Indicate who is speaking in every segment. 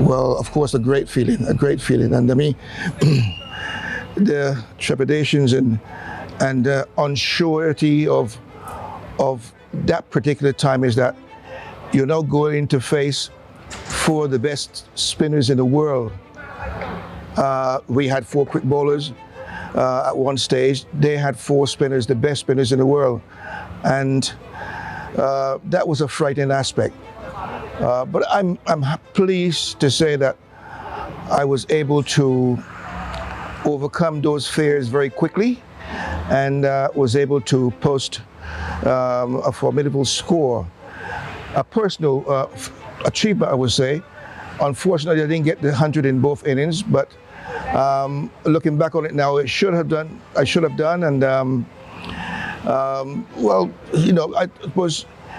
Speaker 1: Well, of course, a great feeling. And I mean, the trepidations and unsurety of that particular time is that you're now going to face four of the best spinners in the world. We had four quick bowlers at one stage. They had four spinners, the best spinners in the world, and that was a frightening aspect. But I'm pleased to say that I was able to overcome those fears very quickly, and was able to post a formidable score, a personal achievement, I would say. Unfortunately, I didn't get the 100 in both innings, but looking back on it now, I should have done, and well, you know,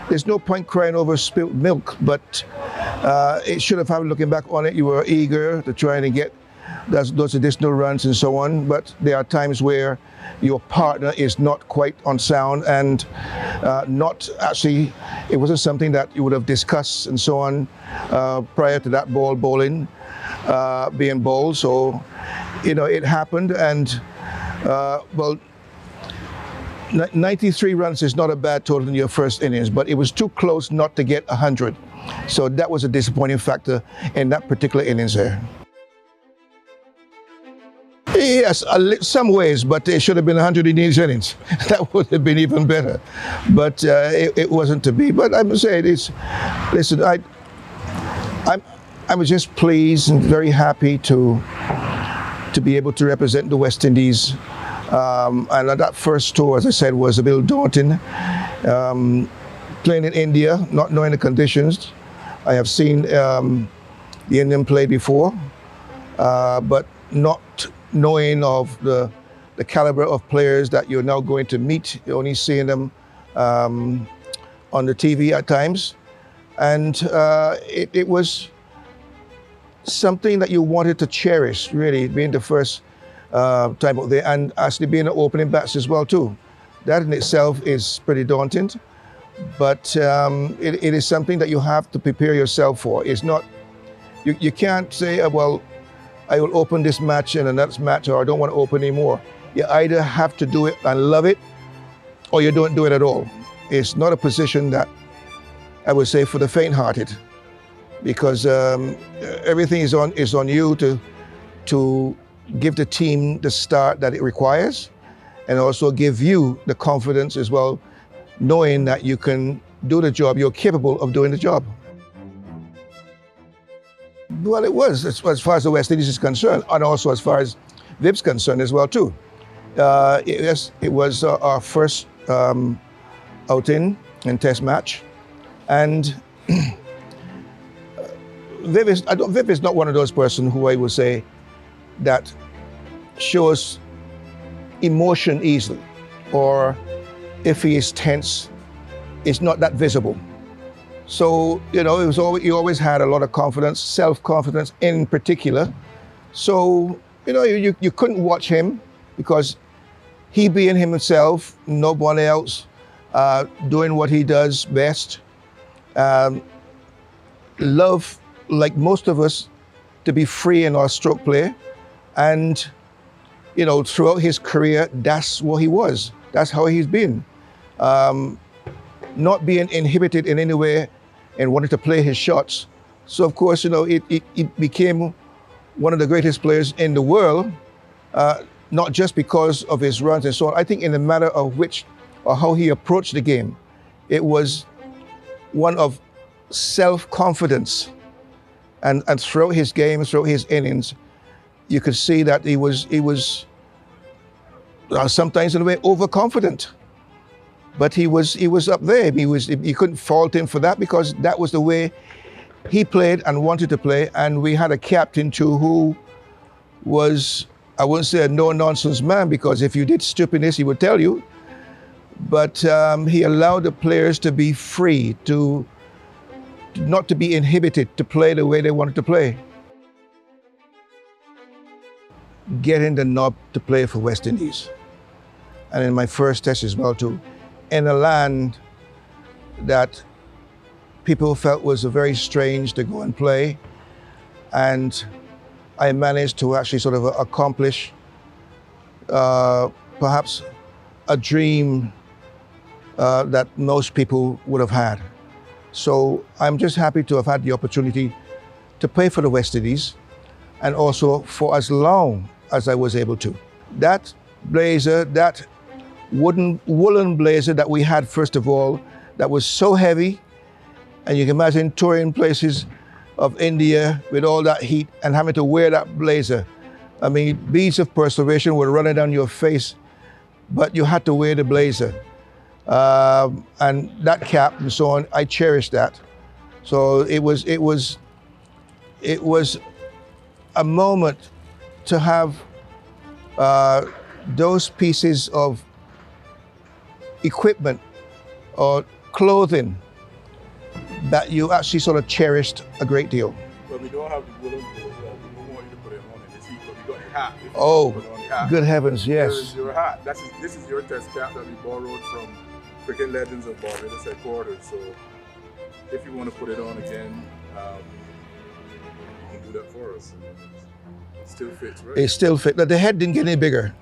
Speaker 1: there's no point crying over spilt milk, but it should have happened. Looking back on it, you were eager to try and get those additional runs and so on, but there are times where your partner is not quite on sound and not actually, it wasn't something that you would have discussed and so on prior to that bowling being bowled. So, you know, it happened, and well, 93 runs is not a bad total in your first innings, but it was too close not to get 100. So that was a disappointing factor in that particular innings there. Yes, some ways, but it should have been 100 in each innings. That would have been even better. But it wasn't to be. But I must say, listen, I was just pleased and very happy to be able to represent the West Indies. And that first tour, as I said, was a little daunting. Playing in India, not knowing the conditions. I have seen the Indian play before, but not knowing of the caliber of players that you're now going to meet. You're only seeing them on the TV at times. And it was something that you wanted to cherish, really, being the first time out there, and actually being an opening bats as well too. That in itself is pretty daunting, but it is something that you have to prepare yourself for. It's not, you can't say, well, I will open this match and the next match, or I don't want to open anymore. You either have to do it and love it, or you don't do it at all. It's not a position that I would say for the faint-hearted, because everything is on you to give the team the start that it requires, and also give you the confidence as well, knowing that you can do the job, you're capable of doing the job. Well, it was, as far as the West Indies is concerned, and also as far as Vip's concerned as well too. It was our first outing in Test match, and Vip is not one of those persons who I would say that shows emotion easily, or if he is tense, it's not that visible. So, you know, he always had a lot of confidence, self-confidence in particular. So, you know, you couldn't watch him because he being himself, nobody else, doing what he does best. Love, like most of us, to be free in our stroke play. And, you know, throughout his career, that's what he was. That's how he's been. Not being inhibited in any way and wanted to play his shots. So of course, you know, it became one of the greatest players in the world, not just because of his runs and so on. I think in the matter of which, or how he approached the game, it was one of self-confidence. And throughout his game, throughout his innings, you could see that he was sometimes in a way overconfident. But he was up there. You couldn't fault him for that, because that was the way he played and wanted to play. And we had a captain too who was, I wouldn't say a no-nonsense man, because if you did stupidness, he would tell you. But he allowed the players to be free, not to be inhibited, to play the way they wanted to play. Getting the nod to play for West Indies, and in my first test as well too, in a land that people felt was very strange to go and play, and I managed to actually sort of accomplish perhaps a dream that most people would have had. So I'm just happy to have had the opportunity to play for the West Indies, and also for as long as I was able to. That blazer, that woolen blazer that we had, first of all, that was so heavy, and you can imagine touring places of India with all that heat and having to wear that blazer. I mean, beads of perspiration were running down your face, but you had to wear the blazer. And that cap and so on, I cherished that. So it was a moment to have those pieces of equipment or clothing that you actually sort of cherished a great deal.
Speaker 2: But we don't have the woolen blazer. We don't want you to put it on in the heat, but we got your hat.
Speaker 1: Oh,
Speaker 2: put on the hat.
Speaker 1: good heavens, yes.
Speaker 2: Here is your hat. This is your test cap that we borrowed from Cricket Legends of Barbados headquarters. So if you want to put it on again, you can do that for us. It still fits, right?
Speaker 1: It still fit. The head didn't get any bigger.